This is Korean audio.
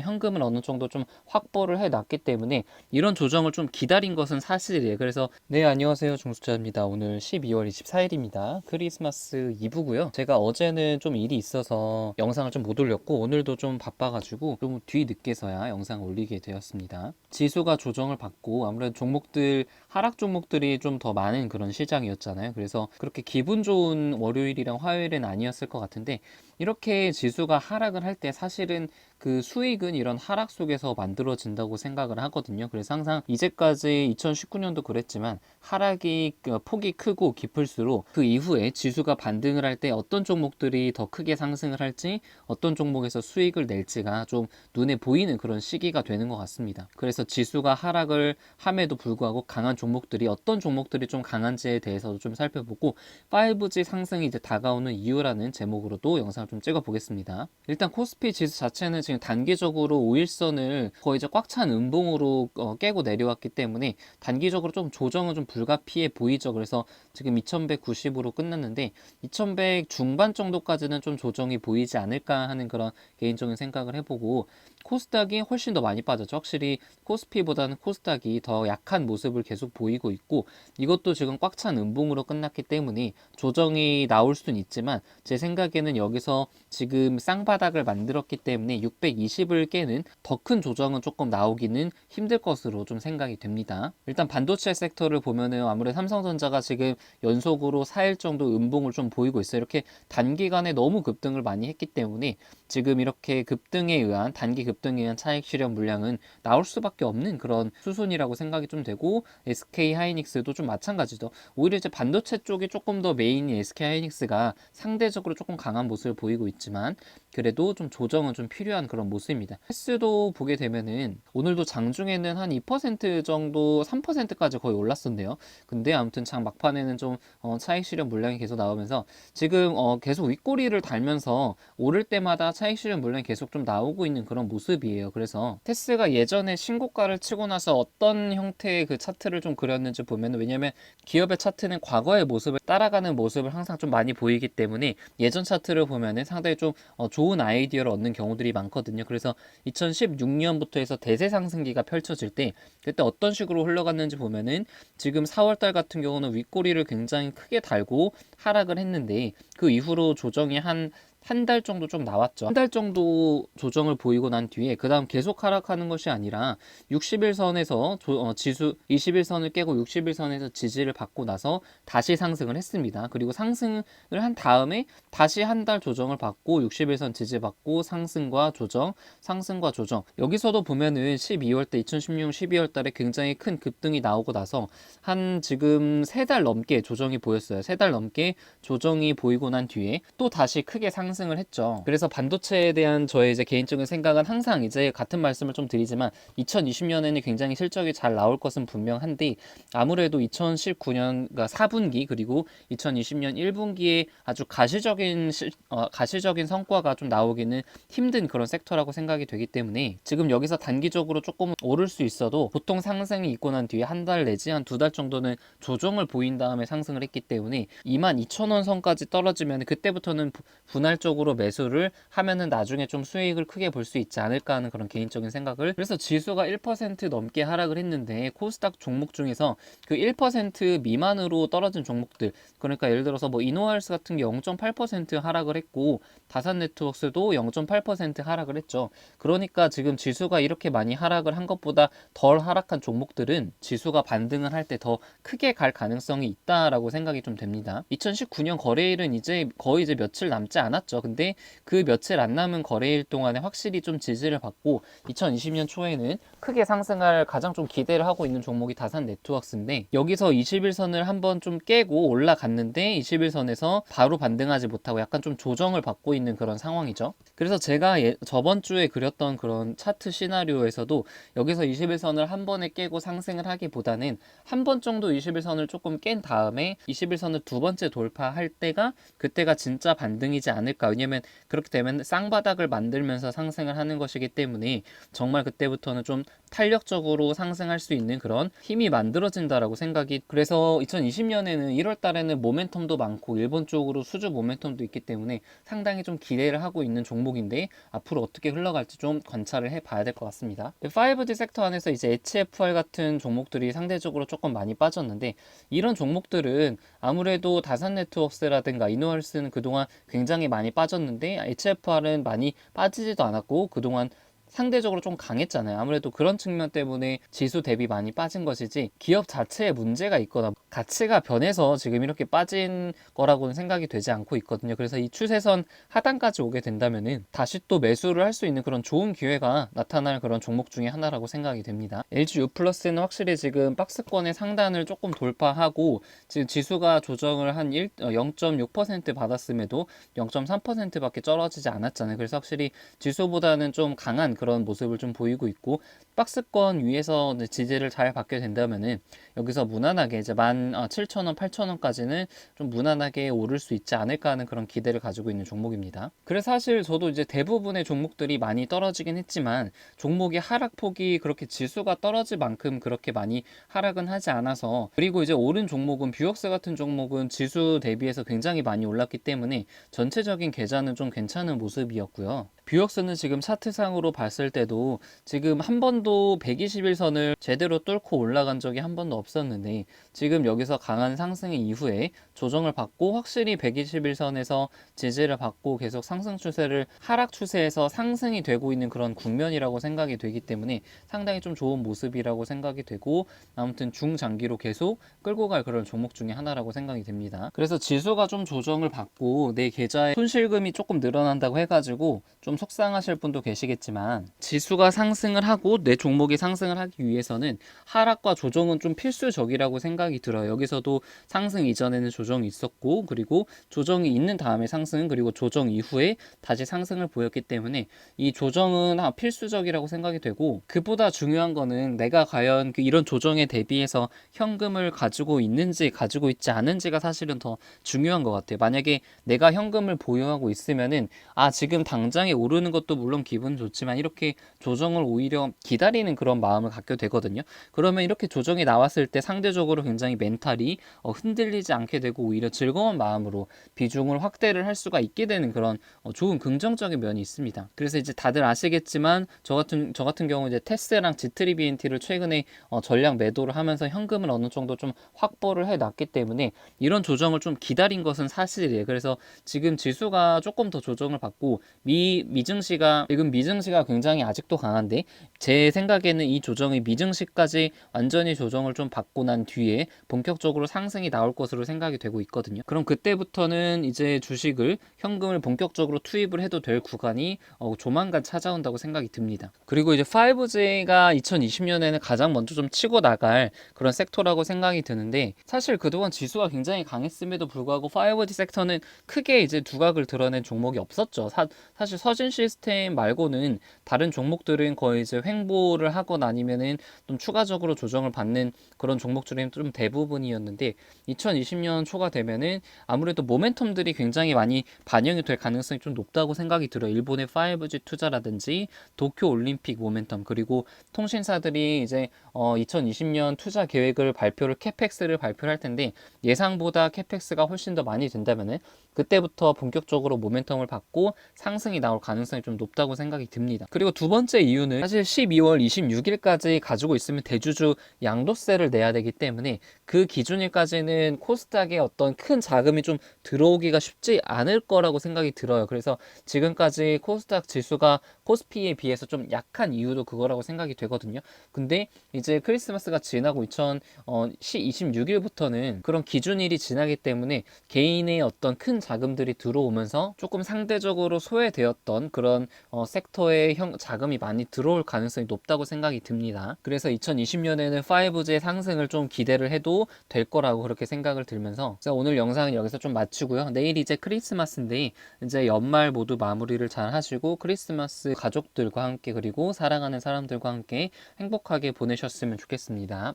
현금을 어느 정도 좀 확보를 해놨기 때문에 이런 조정을 좀 기다린 것은 사실이에요. 그래서 네, 안녕하세요, 중수자입니다. 오늘 12월 24일입니다. 크리스마스 이브고요. 제가 어제는 좀 일이 있어서 영상을 좀 못 올렸고 오늘도 좀 바빠가지고 좀 뒤늦게서야 영상을 올리게 되었습니다. 지수가 조정을 받고 아무래도 종목들 하락 종목들이 좀 더 많은 그런 시장이었잖아요. 그래서 그렇게 기분 좋은 월요일이랑 화요일은 아니었을 것 같은데, 이렇게 지수가 하락을 할 때 사실은 그 수익은 이런 하락 속에서 만들어진다고 생각을 하거든요. 그래서 항상 이제까지 2019년도 그랬지만 하락이 폭이 크고 깊을수록 그 이후에 지수가 반등을 할 때 어떤 종목들이 더 크게 상승을 할지, 어떤 종목에서 수익을 낼지가 좀 눈에 보이는 그런 시기가 되는 것 같습니다. 그래서 지수가 하락을 함에도 불구하고 강한 종목들이, 어떤 종목들이 좀 강한지에 대해서도 좀 살펴보고 5G 상승이 이제 다가오는 이유라는 제목으로도 영상을 좀 찍어 보겠습니다. 일단 코스피 지수 자체는 지금 단기적으로 5일선을 거의 이제 꽉 찬 음봉으로 깨고 내려왔기 때문에 단기적으로 좀 조정은 좀 불가피해 보이죠. 그래서 지금 2190으로 끝났는데 2100 중반 정도까지는 좀 조정이 보이지 않을까 하는 그런 개인적인 생각을 해보고, 코스닥이 훨씬 더 많이 빠졌죠. 확실히 코스피보다는 코스닥이 더 약한 모습을 계속 보이고 있고, 이것도 지금 꽉 찬 음봉으로 끝났기 때문에 조정이 나올 수는 있지만 제 생각에는 여기서 지금 쌍바닥을 만들었기 때문에 620을 깨는 더 큰 조정은 조금 나오기는 힘들 것으로 좀 생각이 됩니다. 일단 반도체 섹터를 보면은 아무래도 삼성전자가 지금 연속으로 4일 정도 음봉을 좀 보이고 있어요. 이렇게 단기간에 너무 급등을 많이 했기 때문에 지금 이렇게 급등에 의한, 단기 급등에 의한 차익 실현 물량은 나올 수밖에 없는 그런 수순이라고 생각이 좀 되고, SK 하이닉스도 좀 마찬가지죠. 오히려 이제 반도체 쪽이 조금 더 메인인 SK 하이닉스가 상대적으로 조금 강한 모습을 보이고 있지만 그래도 좀 조정은 좀 필요한 그런 모습입니다. 횟수도 보게 되면은 오늘도 장중에는 한 2% 정도, 3%까지 거의 올랐었네요. 근데 아무튼 장 막판에는 좀 차익 실현 물량이 계속 나오면서 지금 계속 윗꼬리를 달면서 오를 때마다 차익 실현 물량이 계속 좀 나오고 있는 그런 모습이에요. 그래서 테스가 예전에 신고가를 치고 나서 어떤 형태의 그 차트를 좀 그렸는지 보면, 왜냐면 기업의 차트는 과거의 모습을 따라가는 모습을 항상 좀 많이 보이기 때문에 예전 차트를 보면은 상당히 좀 좋은 아이디어를 얻는 경우들이 많거든요. 그래서 2016년부터 해서 대세 상승기가 펼쳐질 때 그때 어떤 식으로 흘러갔는지 보면은 지금 4월달 같은 경우는 윗꼬리를 굉장히 크게 달고 하락을 했는데 그 이후로 조정이 한 달 정도 좀 나왔죠. 한 달 정도 조정을 보이고 난 뒤에 그 다음 계속 하락하는 것이 아니라 60일선에서 지수 21선을 깨고 60일선에서 지지를 받고 나서 다시 상승을 했습니다. 그리고 상승을 한 다음에 다시 한 달 조정을 받고 60일선 지지받고 상승과 조정, 상승과 조정. 여기서도 보면은 12월 때 2016년 12월 달에 굉장히 큰 급등이 나오고 나서 한 지금 3달 넘게 조정이 보였어요. 3달 넘게 조정이 보이고 난 뒤에 또 다시 크게 상승을 했죠. 그래서 반도체에 대한 저의 이제 개인적인 생각은 항상 이제 같은 말씀을 좀 드리지만 2020년에는 굉장히 실적이 잘 나올 것은 분명한데 아무래도 2019년 그러니까 4분기 그리고 2020년 1분기에 아주 가시적인 성과가 좀 나오기는 힘든 그런 섹터라고 생각이 되기 때문에 지금 여기서 단기적으로 조금 오를 수 있어도 보통 상승이 있고 난 뒤에 한 달 내지 한 2달 정도는 조정을 보인 다음에 상승을 했기 때문에 22,000원 선까지 떨어지면 그때부터는 분할적으로 매수를 하면은 나중에 좀 수익을 크게 볼 수 있지 않을까 하는 그런 개인적인 생각을. 그래서 지수가 1% 넘게 하락을 했는데 코스닥 종목 중에서 그 1% 미만으로 떨어진 종목들, 그러니까 예를 들어서 뭐 이노하일스 같은 게 0.8% 하락을 했고 다산네트워크스도 0.8% 하락을 했죠. 그러니까 지금 지수가 이렇게 많이 하락을 한 것보다 덜 하락한 종목들은 지수가 반등을 할 때 더 크게 갈 가능성이 있다라고 생각이 좀 됩니다. 2019년 거래일은 이제 거의 이제 며칠 남지 않았죠. 근데 그 며칠 안 남은 거래일 동안에 확실히 좀 지지를 받고 2020년 초에는 크게 상승할 가장 좀 기대를 하고 있는 종목이 다산네트워크스인데, 여기서 21선을 한번 좀 깨고 올라갔는데 21선에서 바로 반등하지 못하고 약간 좀 조정을 받고 있는 그런 상황이죠. 그래서 제가 저번 주에 그렸던 그런 차트 시나리오에서도 여기서 21선을 한 번에 깨고 상승을 하기보다는 한 번 정도 21선을 조금 깬 다음에 21선을 두 번째 돌파할 때가 그때가 진짜 반등이지 않을까. 왜냐면 그렇게 되면 쌍바닥을 만들면서 상승을 하는 것이기 때문에 정말 그때부터는 좀 탄력적으로 상승할 수 있는 그런 힘이 만들어진다라고 생각이, 그래서 2020년에는 1월 달에는 모멘텀도 많고 일본 쪽으로 수주 모멘텀도 있기 때문에 상당히 좀 기대를 하고 있는 종목인데, 앞으로 어떻게 흘러갈지 좀 관찰을 해봐야 될 것 같습니다. 5G 섹터 안에서 이제 HFR 같은 종목들이 상대적으로 조금 많이 빠졌는데, 이런 종목들은 아무래도 다산 네트워크스라든가 이노얼스는 그동안 굉장히 많이 빠졌는데 HFR은 많이 빠지지도 않았고 그동안 상대적으로 좀 강했잖아요. 아무래도 그런 측면 때문에 지수 대비 많이 빠진 것이지, 기업 자체에 문제가 있거나 가치가 변해서 지금 이렇게 빠진 거라고는 생각이 되지 않고 있거든요. 그래서 이 추세선 하단까지 오게 된다면은 다시 또 매수를 할 수 있는 그런 좋은 기회가 나타날 그런 종목 중에 하나라고 생각이 됩니다. LG U 플러스는 확실히 지금 박스권의 상단을 조금 돌파하고, 지금 지수가 조정을 한 0.6% 받았음에도 0.3%밖에 떨어지지 않았잖아요. 그래서 확실히 지수보다는 좀 강한 그런 모습을 좀 보이고 있고, 박스권 위에서 지지를 잘 받게 된다면은 여기서 무난하게 이제 17,000원, 8,000원까지는 좀 무난하게 오를 수 있지 않을까 하는 그런 기대를 가지고 있는 종목입니다. 그래서 사실 저도 이제 대부분의 종목들이 많이 떨어지긴 했지만 종목의 하락폭이 그렇게 지수가 떨어질 만큼 그렇게 많이 하락은 하지 않아서, 그리고 이제 오른 종목은 뷰역스 같은 종목은 지수 대비해서 굉장히 많이 올랐기 때문에 전체적인 계좌는 좀 괜찮은 모습이었고요. 뷰역스는 지금 차트상으로 봤을 때도 지금 한 번도 121선을 제대로 뚫고 올라간 적이 한 번도 없었는데, 지금 여기서 강한 상승 이후에 조정을 받고 확실히 121선에서 지지를 받고 계속 상승 추세를, 하락 추세에서 상승이 되고 있는 그런 국면이라고 생각이 되기 때문에 상당히 좀 좋은 모습이라고 생각이 되고, 아무튼 중장기로 계속 끌고 갈 그런 종목 중에 하나라고 생각이 됩니다. 그래서 지수가 좀 조정을 받고 내 계좌에 손실금이 조금 늘어난다고 해가지고 좀 속상하실 분도 계시겠지만, 지수가 상승을 하고 내 종목이 상승을 하기 위해서는 하락과 조정은 좀 필수적이라고 생각이 들어요. 여기서도 상승 이전에는 조정이 있었고, 그리고 조정이 있는 다음에 상승, 그리고 조정 이후에 다시 상승을 보였기 때문에 이 조정은 필수적이라고 생각이 되고, 그보다 중요한 거는 내가 과연 이런 조정에 대비해서 현금을 가지고 있는지 가지고 있지 않은지가 사실은 더 중요한 것 같아요. 만약에 내가 현금을 보유하고 있으면은 지금 당장에 오르는 것도 물론 기분 좋지만 이렇게 조정을 오히려 기다리는 그런 마음을 갖게 되거든요. 그러면 이렇게 조정이 나왔을 때 상대적으로 굉장히 멘탈이 흔들리지 않게 되고 오히려 즐거운 마음으로 비중을 확대를 할 수가 있게 되는 그런 좋은 긍정적인 면이 있습니다. 그래서 이제 다들 아시겠지만 저 같은 경우 이제 테스랑 G3BNT를 최근에 전량 매도를 하면서 현금을 어느 정도 좀 확보를 해놨기 때문에 이런 조정을 좀 기다린 것은 사실이에요. 그래서 지금 지수가 조금 더 조정을 받고 미증시가 지금 미증시가 굉장히 아직도 강한데, 제 생각에는 이 조정이 미증시까지 완전히 조정을 좀 받고 난 뒤에 본격적으로 상승이 나올 것으로 생각이 되고 있거든요. 그럼 그때부터는 이제 주식을, 현금을 본격적으로 투입을 해도 될 구간이 조만간 찾아온다고 생각이 듭니다. 그리고 이제 5G가 2020년에는 가장 먼저 좀 치고 나갈 그런 섹터라고 생각이 드는데, 사실 그동안 지수가 굉장히 강했음에도 불구하고 5G 섹터는 크게 이제 두각을 드러낸 종목이 없었죠. 사실 서진 시스템 말고는 다른 종목들은 거의 이제 횡보를 하거나 아니면은 좀 추가적으로 조정을 받는 그런 종목들이 좀 대부분이었는데, 2020년 초가 되면은 아무래도 모멘텀들이 굉장히 많이 반영이 될 가능성이 좀 높다고 생각이 들어요. 일본의 5G 투자라든지 도쿄 올림픽 모멘텀, 그리고 통신사들이 이제 2020년 투자 계획을 캐펙스를 발표를 할 텐데, 예상보다 캐펙스가 훨씬 더 많이 된다면은 그때부터 본격적으로 모멘텀을 받고 상승이 나올 가능성이 좀 높다고 생각이 듭니다. 그리고 두 번째 이유는 사실 12월 26일까지 가지고 있으면 대주주 양도세를 내야 되기 때문에 그 기준일까지는 코스닥에 어떤 큰 자금이 좀 들어오기가 쉽지 않을 거라고 생각이 들어요. 그래서 지금까지 코스닥 지수가 코스피에 비해서 좀 약한 이유도 그거라고 생각이 되거든요. 근데 이제 크리스마스가 지나고 26일부터는 그런 기준일이 지나기 때문에 개인의 어떤 큰 자금들이 들어오면서 조금 상대적으로 소외되었던 그런 섹터에 자금이 많이 들어올 가능성이 높다고 생각이 듭니다. 그래서 2020년에는 5G의 상승을 좀 기대를 해도 될 거라고 그렇게 생각을 들면서 오늘 영상은 여기서 좀 마치고요. 내일 이제 크리스마스인데 이제 연말 모두 마무리를 잘 하시고 크리스마스 가족들과 함께, 그리고 사랑하는 사람들과 함께 행복하게 보내셨으면 좋겠습니다.